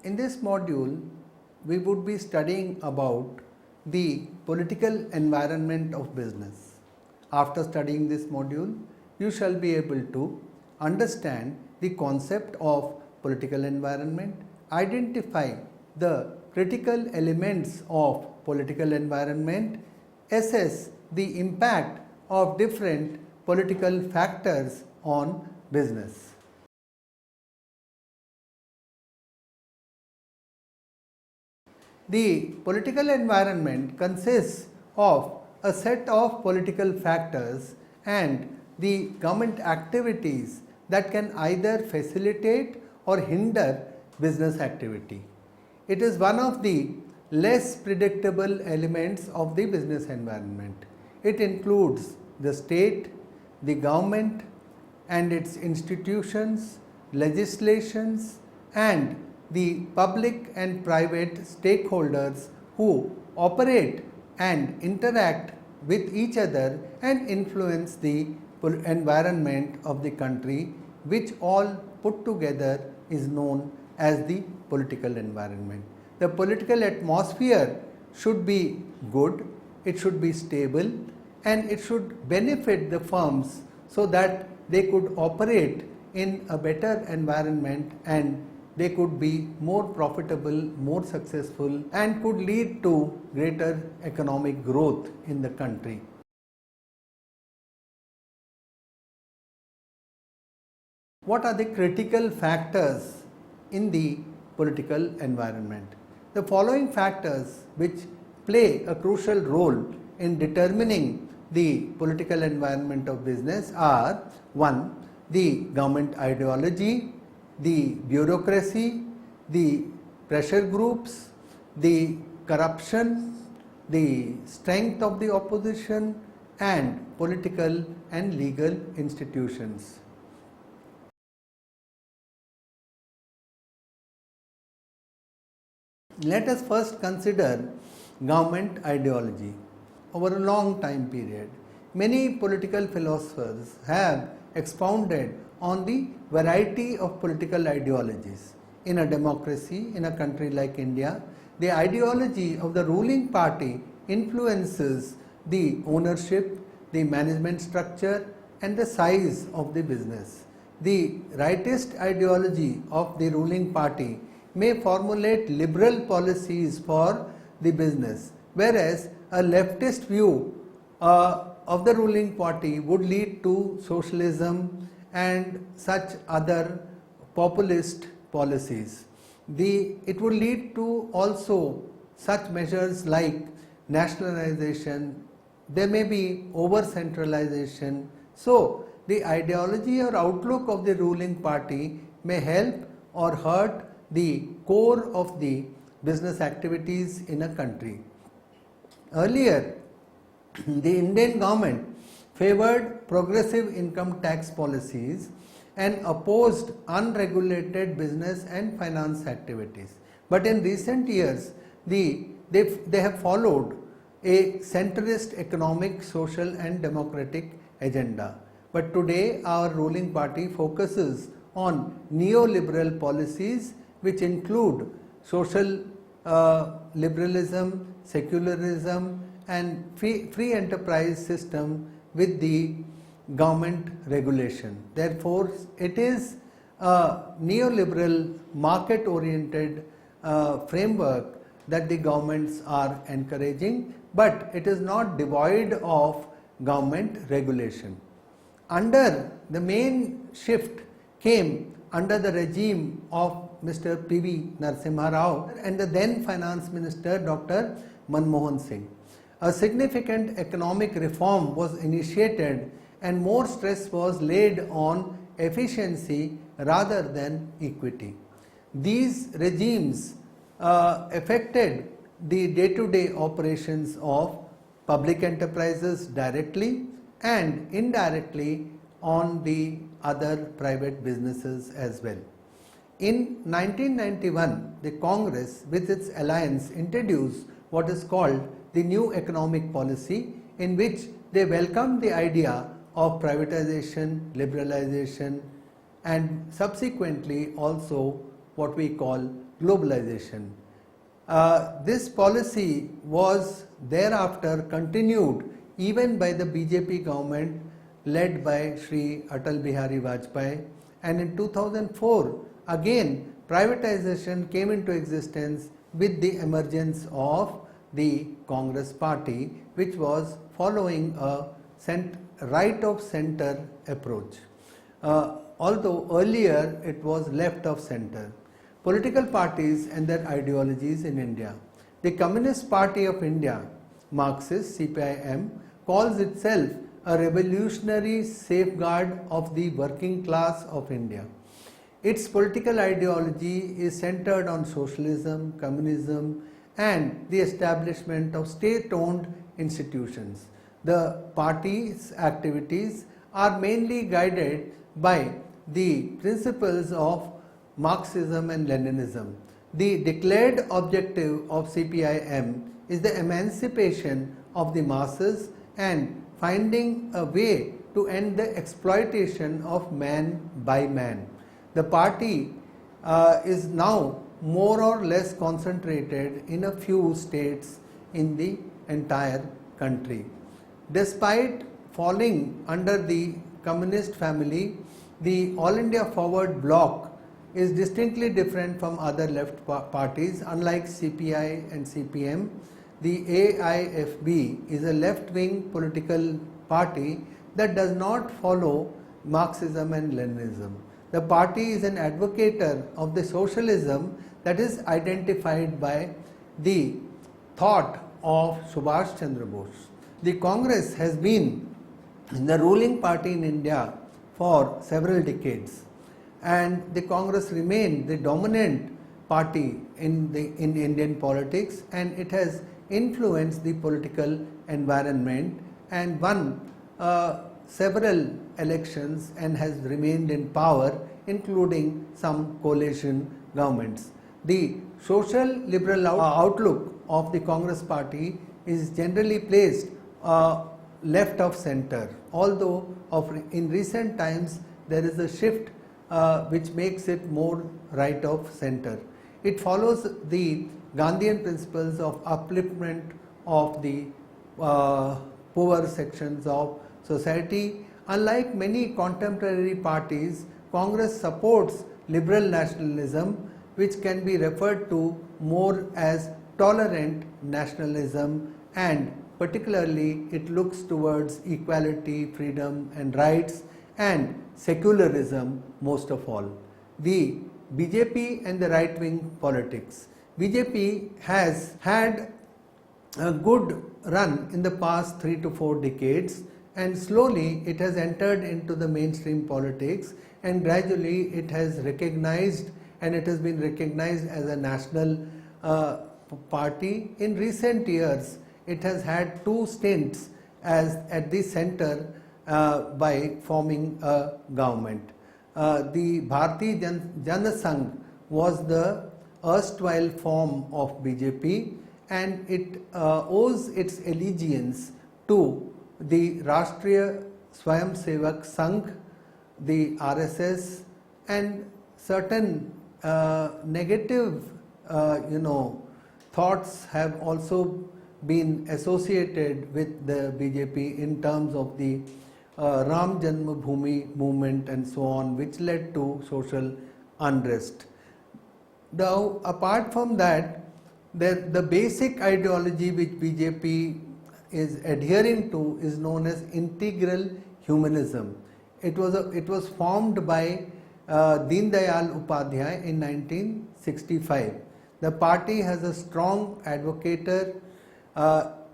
In this module, we would be studying about the political environment of business. After studying this module, you shall be able to understand the concept of political environment, identify the critical elements of political environment, assess the impact of different political factors on business. The political environment consists of a set of political factors and the government activities that can either facilitate or hinder business activity. It is one of the less predictable elements of the business environment. It includes the state, the government and its institutions, legislations and the public and private stakeholders who operate and interact with each other and influence the environment of the country, which all put together is known as the political environment. The political atmosphere should be good, it should be stable and it should benefit the firms so that they could operate in a better environment and they could be more profitable, more successful and could lead to greater economic growth in the country. What are the critical factors in the political environment? The following factors which play a crucial role in determining the political environment of business are: 1. The government ideology, the bureaucracy, the pressure groups, the corruption, the strength of the opposition and political and legal institutions. Let us first consider government ideology. Over a long time period, many political philosophers have expounded on the variety of political ideologies. In a democracy, in a country like India, the ideology of the ruling party influences the ownership, the management structure and the size of the business. The rightist ideology of the ruling party may formulate liberal policies for the business, whereas a leftist view of the ruling party would lead to socialism and such other populist policies. It would lead to also such measures like nationalization, there may be over centralization. So, the ideology or outlook of the ruling party may help or hurt the core of the business activities in a country. Earlier, the Indian government favored progressive income tax policies and opposed unregulated business and finance activities. But in recent years, they have followed a centrist economic, social and democratic agenda. But today our ruling party focuses on neoliberal policies which include social liberalism, secularism and free enterprise system with the government regulation. Therefore, it is a neoliberal market oriented framework that the governments are encouraging, but it is not devoid of government regulation. Under the main shift came under the regime of Mr. P.V. Narasimha Rao and the then Finance Minister Dr. Manmohan Singh. A significant economic reform was initiated and more stress was laid on efficiency rather than equity. These regimes affected the day-to-day operations of public enterprises directly and indirectly on the other private businesses as well. In 1991, the Congress with its alliance introduced what is called the new economic policy, in which they welcomed the idea of privatization, liberalization and subsequently also what we call globalization. This policy was thereafter continued even by the BJP government led by Shri Atal Bihari Vajpayee, and in 2004 again privatization came into existence with the emergence of the Congress party, which was following a right of center approach. Although earlier it was left of center. Political parties and their ideologies in India. The Communist Party of India, Marxist, CPIM, calls itself a revolutionary safeguard of the working class of India. Its political ideology is centered on socialism, communism, and the establishment of state-owned institutions. The party's activities are mainly guided by the principles of Marxism and Leninism. The declared objective of CPIM is the emancipation of the masses and finding a way to end the exploitation of man by man. The party is now more or less concentrated in a few states in the entire country. Despite falling under the communist family, the All India Forward Bloc is distinctly different from other left parties. Unlike CPI and CPM, the AIFB is a left-wing political party that does not follow Marxism and Leninism. The party is an advocator of the socialism that is identified by the thought of Subhash Chandra Bose. The Congress has been the ruling party in India for several decades, and the Congress remained the dominant party in Indian politics, and it has influenced the political environment and won several elections and has remained in power, including some coalition governments. The social liberal outlook of the Congress party is generally placed left of center, although in recent times there is a shift which makes it more right of center. It follows the Gandhian principles of upliftment of the poor sections of society. Unlike many contemporary parties, Congress supports liberal nationalism, which can be referred to more as tolerant nationalism, and particularly it looks towards equality, freedom and rights, and secularism most of all. The BJP and the right-wing politics. BJP has had a good run in the past 3 to 4 decades, and slowly it has entered into the mainstream politics, and gradually it has recognized, and it has been recognized as a national party. In recent years, it has had 2 stints as at the center by forming a government. The Bharatiya Jana Sangh was the erstwhile form of BJP, and it owes its allegiance to the Rashtriya Swayamsevak Sangh, the RSS, and certain negative thoughts have also been associated with the BJP in terms of the Ram Janmabhoomi movement and so on, which led to social unrest. Now, apart from that, the basic ideology which BJP is adhering to is known as integral humanism. It was formed by Deen Dayal Upadhyay in 1965. The party has a strong advocator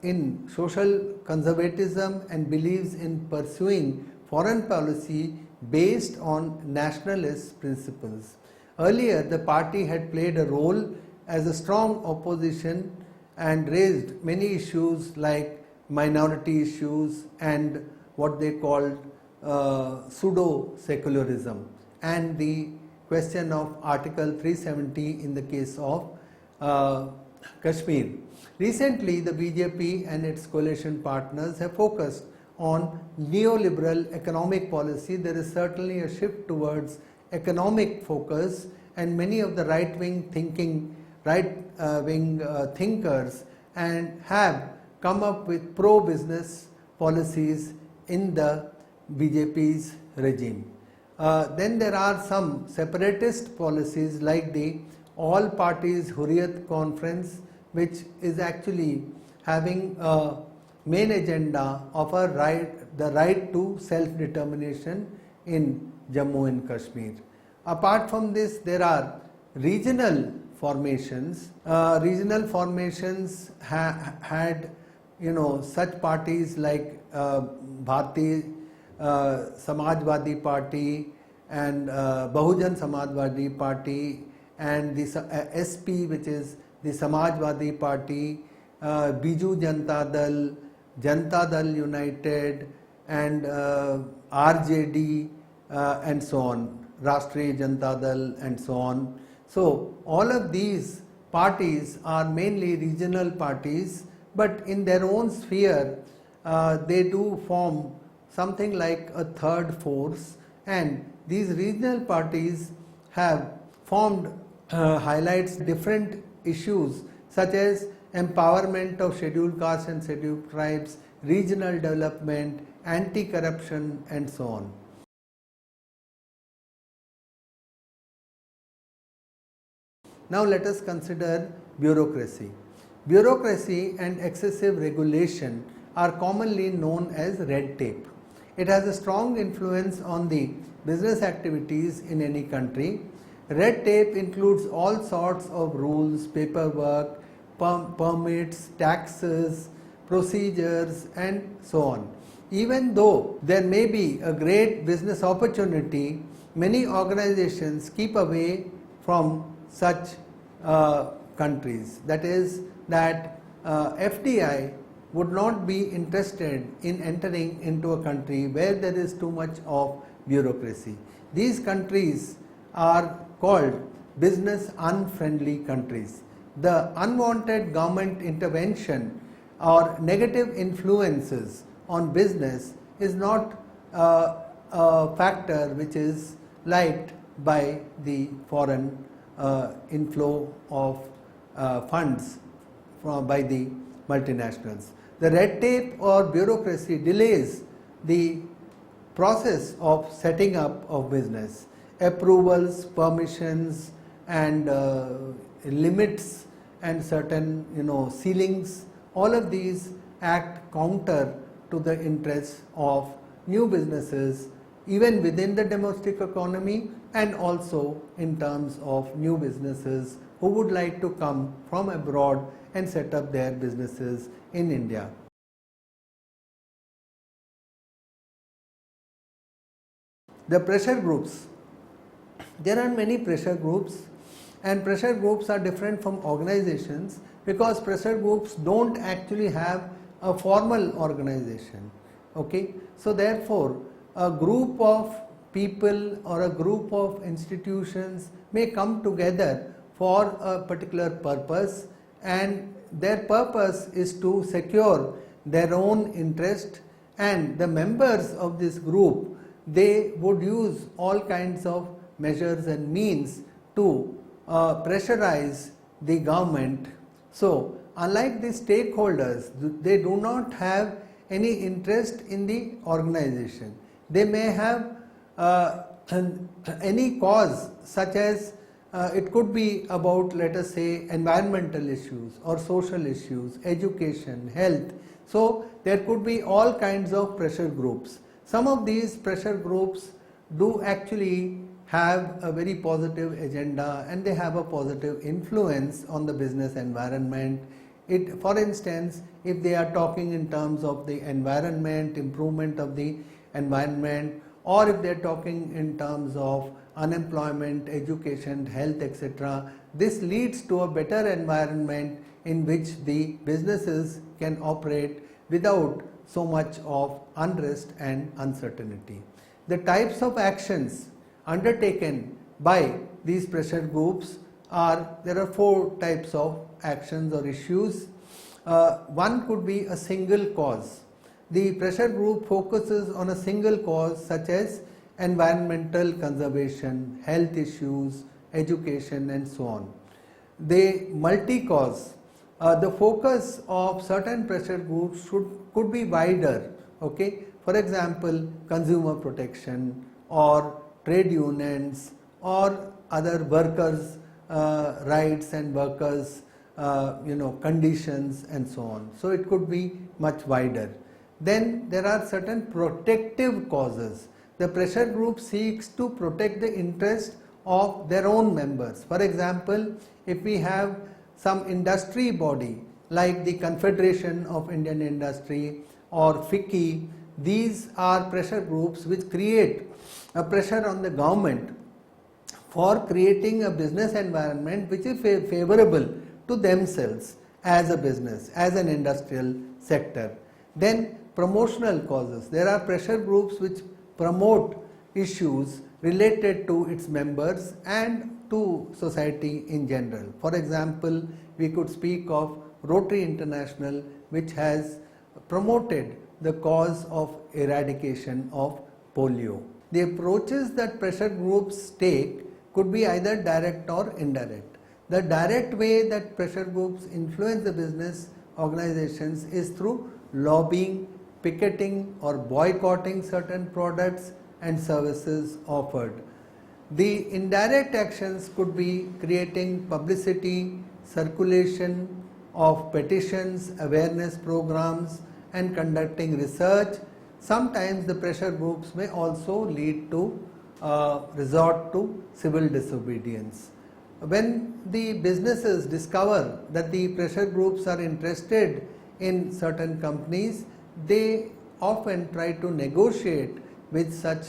in social conservatism and believes in pursuing foreign policy based on nationalist principles. Earlier, the party had played a role as a strong opposition and raised many issues like minority issues and what they called pseudo-secularism, and the question of Article 370 in the case of Kashmir. Recently, the BJP and its coalition partners have focused on neoliberal economic policy. There is certainly a shift towards economic focus, and many of the right-wing thinkers, and have come up with pro-business policies in the BJP's regime. Then there are some separatist policies like the All Parties Hurriyat Conference, which is actually having a main agenda of the right to self-determination in Jammu and Kashmir. Apart from this, there are regional formations. Regional formations had such parties like Bharti Samajwadi Party and Bahujan Samajwadi Party, and the SP, which is the Samajwadi Party, Biju Janata Dal United, and RJD, and so on, Rashtriya Janata Dal, and so on. So all of these parties are mainly regional parties, but in their own sphere they do form something like a third force, and these regional parties have formed highlights different issues such as empowerment of scheduled castes and scheduled tribes, regional development, anti-corruption, and so on. Now let us consider bureaucracy. Bureaucracy and excessive regulation are commonly known as red tape. It has a strong influence on the business activities in any country. Red tape includes all sorts of rules, paperwork, permits, taxes, procedures, and so on. Even though there may be a great business opportunity, many organizations keep away from such countries. That is, that FDI would not be interested in entering into a country where there is too much of bureaucracy. These countries are called business unfriendly countries. The unwanted government intervention or negative influences on business is not a factor which is liked by the foreign inflow of funds by the multinationals. The red tape or bureaucracy delays the process of setting up of business. Approvals, permissions, and limits, and certain ceilings, all of these act counter to the interests of new businesses even within the domestic economy, and also in terms of new businesses who would like to come from abroad and set up their businesses in India. The pressure groups. There are many pressure groups, and pressure groups are different from organizations because pressure groups don't actually have a formal organization. Okay, so therefore a group of people or a group of institutions may come together for a particular purpose, and their purpose is to secure their own interest, and the members of this group, they would use all kinds of measures and means to pressurize the government. So unlike the stakeholders, they do not have any interest in the organization. They may have any cause, such as it could be about, let us say, environmental issues or social issues, education, health. So there could be all kinds of pressure groups. Some of these pressure groups do actually have a very positive agenda, and they have a positive influence on the business environment. For instance, if they are talking in terms of the environment, improvement of the environment, or if they are talking in terms of unemployment, education, health, etc., this leads to a better environment in which the businesses can operate without so much of unrest and uncertainty. The types of actions undertaken by these pressure groups there are 4 types of actions or issues. One could be a single cause. The pressure group focuses on a single cause, such as environmental conservation, health issues, education and so on. They multi-cause. The focus of certain pressure groups could be wider. Okay, for example, consumer protection or trade unions or other workers' rights and workers' conditions and so on. So it could be much wider. Then there are certain protective causes. The pressure group seeks to protect the interest of their own members. For example, if we have some industry body like the Confederation of Indian Industry or FICCI, these are pressure groups which create a pressure on the government for creating a business environment which is favorable to themselves as a business, as an industrial sector. Then promotional causes. There are pressure groups which promote issues related to its members and to society in general. For example, we could speak of Rotary International, which has promoted the cause of eradication of polio. The approaches that pressure groups take could be either direct or indirect. The direct way that pressure groups influence the business organizations is through lobbying, picketing or boycotting certain products and services offered. The indirect actions could be creating publicity, circulation of petitions, awareness programs and conducting research. Sometimes the pressure groups may also lead to resort to civil disobedience. When the businesses discover that the pressure groups are interested in certain companies, they often try to negotiate with such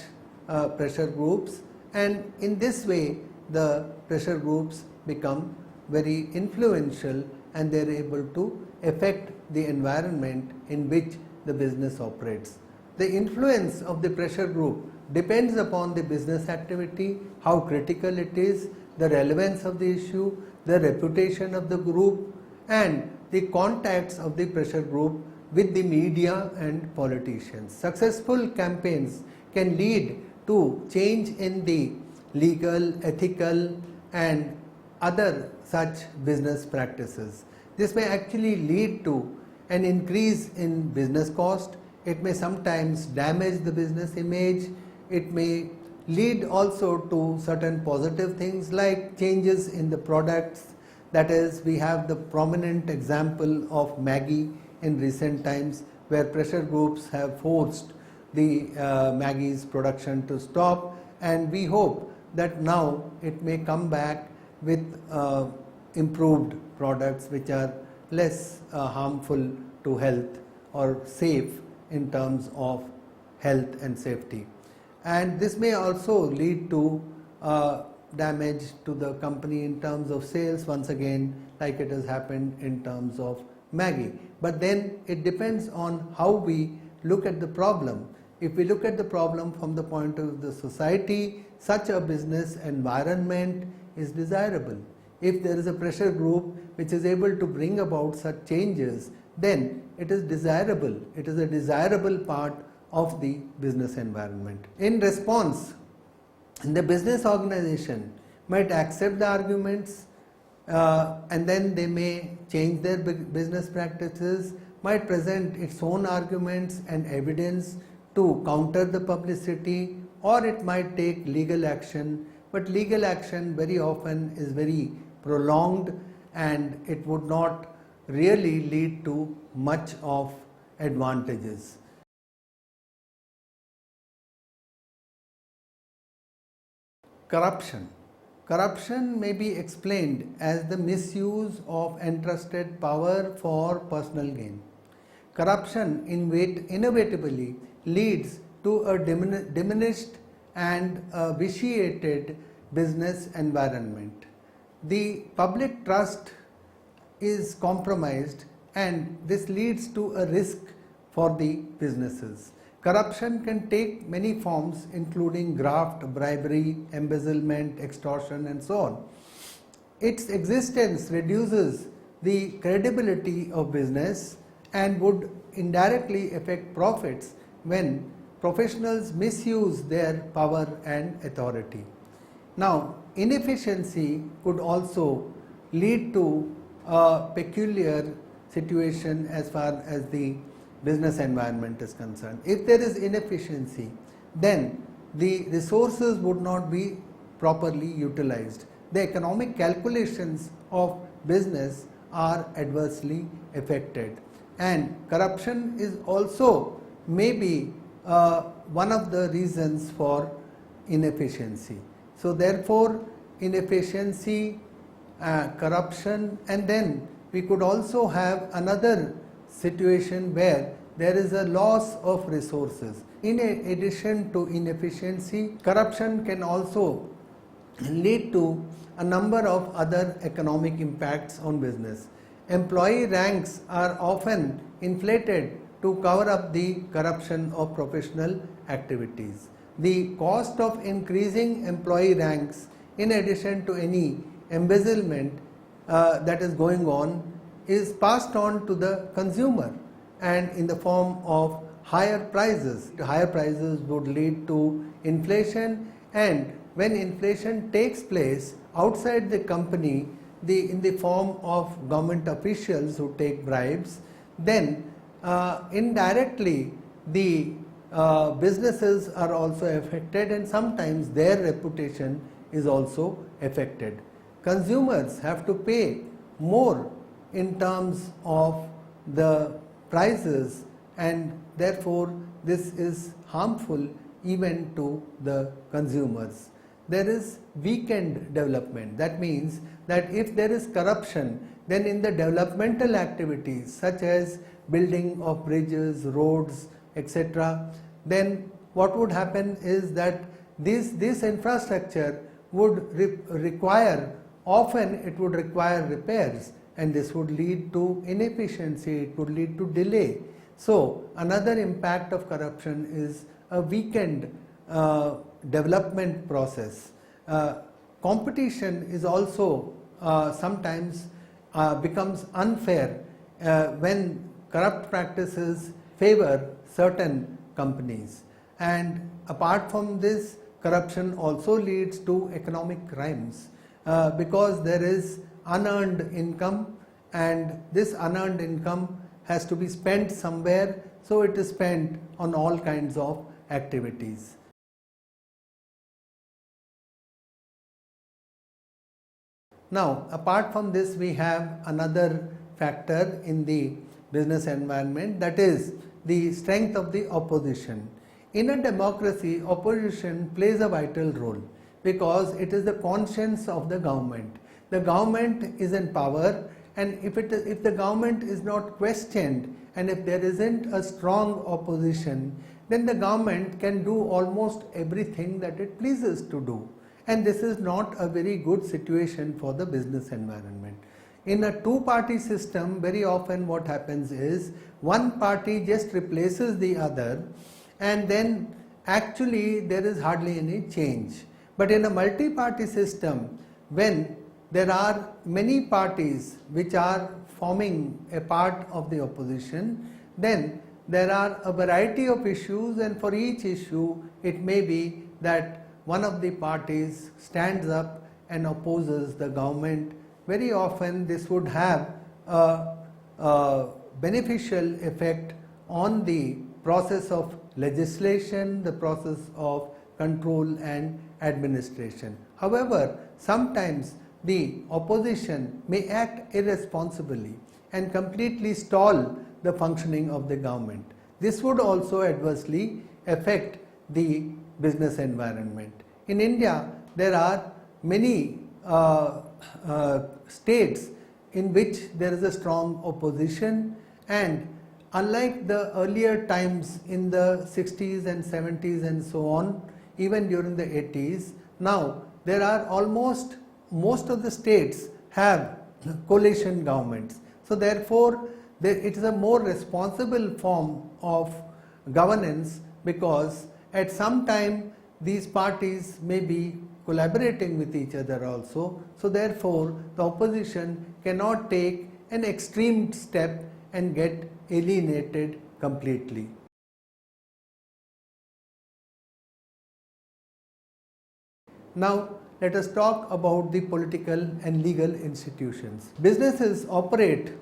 pressure groups, and in this way the pressure groups become very influential and they are able to affect the environment in which the business operates. The influence of the pressure group depends upon the business activity, how critical it is, the relevance of the issue, the reputation of the group and the contacts of the pressure group with the media and politicians. Successful campaigns can lead to change in the legal, ethical and other such business practices. This may actually lead to an increase in business cost. It may sometimes damage the business image. It may lead also to certain positive things like changes in the products. That is, we have the prominent example of Maggi in recent times, where pressure groups have forced the Maggi's production to stop, and we hope that now it may come back with improved products which are less harmful to health or safe in terms of health and safety. And this may also lead to damage to the company in terms of sales, once again, like it has happened in terms of Maggi. But then it depends on how we look at the problem. If we look at the problem from the point of the society, such a business environment is desirable. If there is a pressure group which is able to bring about such changes, then it is desirable. It is a desirable part of the business environment. In response, the business organization might accept the arguments and then they may change their business practices, might present its own arguments and evidence to counter the publicity, or it might take legal action. But legal action very often is very prolonged and it would not really lead to much of advantages. Corruption. Corruption may be explained as the misuse of entrusted power for personal gain. Corruption inevitably leads to a diminished and vitiated business environment. The public trust is compromised and this leads to a risk for the businesses. Corruption can take many forms, including graft, bribery, embezzlement, extortion and so on. Its existence reduces the credibility of business and would indirectly affect profits when professionals misuse their power and authority. Now, inefficiency could also lead to a peculiar situation as far as the business environment is concerned. If there is inefficiency, then the resources would not be properly utilized. The economic calculations of business are adversely affected, and corruption is also maybe one of the reasons for inefficiency. So therefore, inefficiency, corruption, and then we could also have another situation where there is a loss of resources. In addition to inefficiency, corruption can also lead to a number of other economic impacts on business. Employee ranks are often inflated to cover up the corruption of professional activities. The cost of increasing employee ranks, in addition to any embezzlement that is going on, is passed on to the consumer, and in the form of higher prices. Higher prices would lead to inflation, and when inflation takes place outside the company, in the form of government officials who take bribes, then indirectly the businesses are also affected, and sometimes their reputation is also affected. Consumers have to pay more in terms of the prices, and therefore this is harmful even to the consumers. There is weekend development. That means that if there is corruption, then in the developmental activities such as building of bridges, roads, etc., then what would happen is that this infrastructure would require, often it would require repairs, and this would lead to inefficiency, it would lead to delay. So another impact of corruption is a weakened development process. Competition is also sometimes becomes unfair when corrupt practices favor certain companies. And apart from this, corruption also leads to economic crimes because there is unearned income, and this unearned income has to be spent somewhere, so it is spent on all kinds of activities. Now, apart from this, we have another factor in the business environment, that is the strength of the opposition. In a democracy, opposition plays a vital role because it is the conscience of the government. The government is in power, and if the government is not questioned, and if there isn't a strong opposition, then the government can do almost everything that it pleases to do. And this is not a very good situation for the business environment. In a two-party system, very often what happens is one party just replaces the other, and then actually there is hardly any change. But in a multi-party system, when there are many parties which are forming a part of the opposition, then there are a variety of issues, and for each issue it may be that one of the parties stands up and opposes the government. Very often this would have a beneficial effect on the process of legislation, the process of control and administration. However, sometimes the opposition may act irresponsibly and completely stall the functioning of the government. This would also adversely affect the business environment. In India, there are many states in which there is a strong opposition, and unlike the earlier times in the 60s and 70s and so on, even during the 80s, now there are most of the states have coalition governments. So therefore, it is a more responsible form of governance, because at some time these parties may be collaborating with each other also. So therefore, the opposition cannot take an extreme step and get alienated completely. Now, let us talk about the political and legal institutions. Businesses operate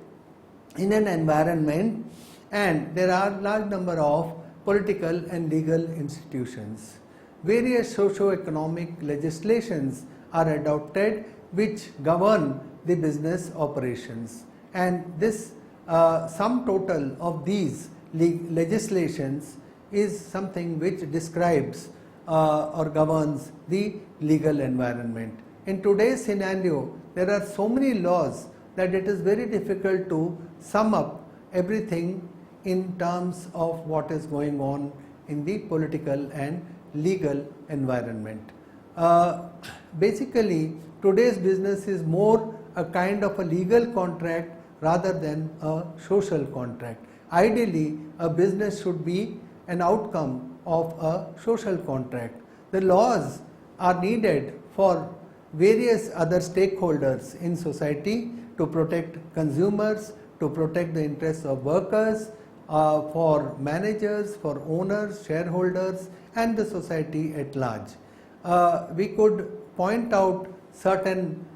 in an environment and there are large number of political and legal institutions. Various socio-economic legislations are adopted which govern the business operations, and this sum total of these legislations is something which describes or governs the legal environment. In today's scenario, there are so many laws that it is very difficult to sum up everything in terms of what is going on in the political and legal environment. Basically, today's business is more a kind of a legal contract rather than a social contract. Ideally, a business should be an outcome of a social contract. The laws are needed for various other stakeholders in society to protect consumers, to protect the interests of workers, for managers, for owners, shareholders, and the society at large. We could point out certain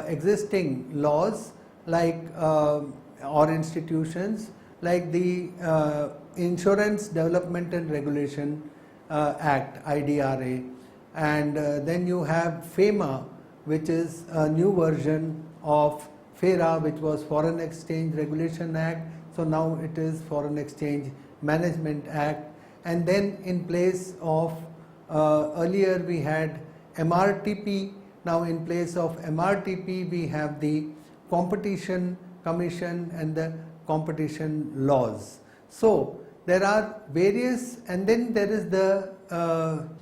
existing laws like or institutions like the Insurance Development and Regulation Act, IDRA, and then you have FEMA, which is a new version of FERA, which was Foreign Exchange Regulation Act. So now it is Foreign Exchange Management Act. And then in place of earlier we had MRTP. Now in place of MRTP we have the Competition Commission and the competition laws. So there are various, and then there is the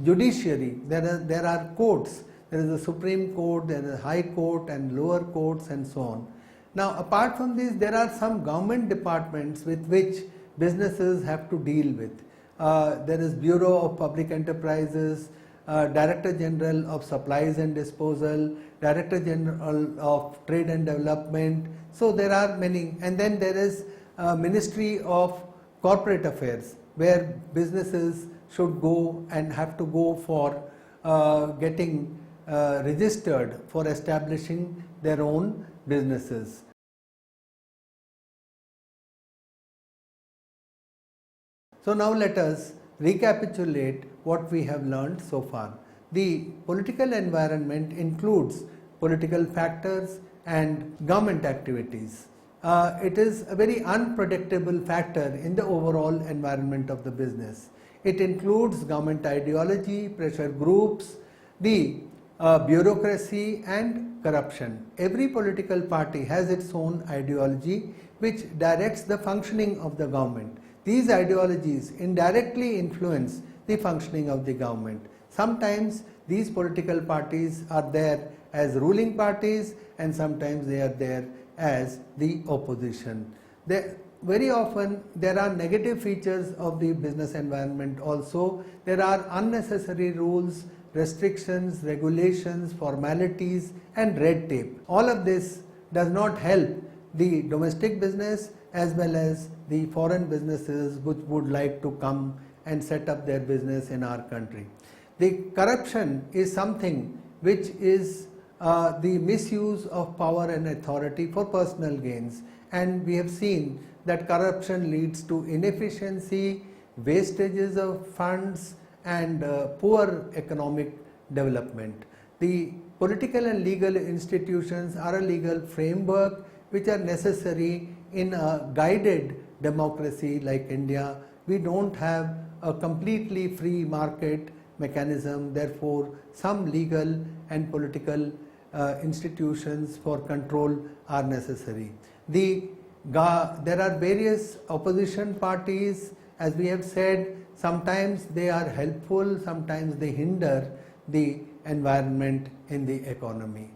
judiciary. There are courts. There is the Supreme Court, there is High Court and lower courts and so on. Now apart from this, there are some government departments with which businesses have to deal with. There is Bureau of Public Enterprises, Director General of Supplies and Disposal, Director General of Trade and Development. So there are many, and then there is Ministry of Corporate Affairs, where businesses should go and have to go for getting registered for establishing their own businesses. So now let us recapitulate what we have learned so far. The political environment includes political factors and government activities. It is a very unpredictable factor in the overall environment of the business. It includes government ideology, pressure groups, the bureaucracy and corruption. Every political party has its own ideology which directs the functioning of the government. These ideologies indirectly influence the functioning of the government. Sometimes these political parties are there as ruling parties and sometimes they are there as the opposition. Very often there are negative features of the business environment also. There are unnecessary rules, restrictions, regulations, formalities and red tape. All of this does not help the domestic business as well as the foreign businesses which would like to come and set up their business in our country. The corruption is something which is the misuse of power and authority for personal gains, and we have seen that corruption leads to inefficiency, wastages of funds and poor economic development. The political and legal institutions are a legal framework which are necessary in a guided democracy like India. We don't have a completely free market mechanism, therefore some legal and political institutions for control are necessary. There are various opposition parties, as we have said. Sometimes they are helpful, sometimes they hinder the environment in the economy.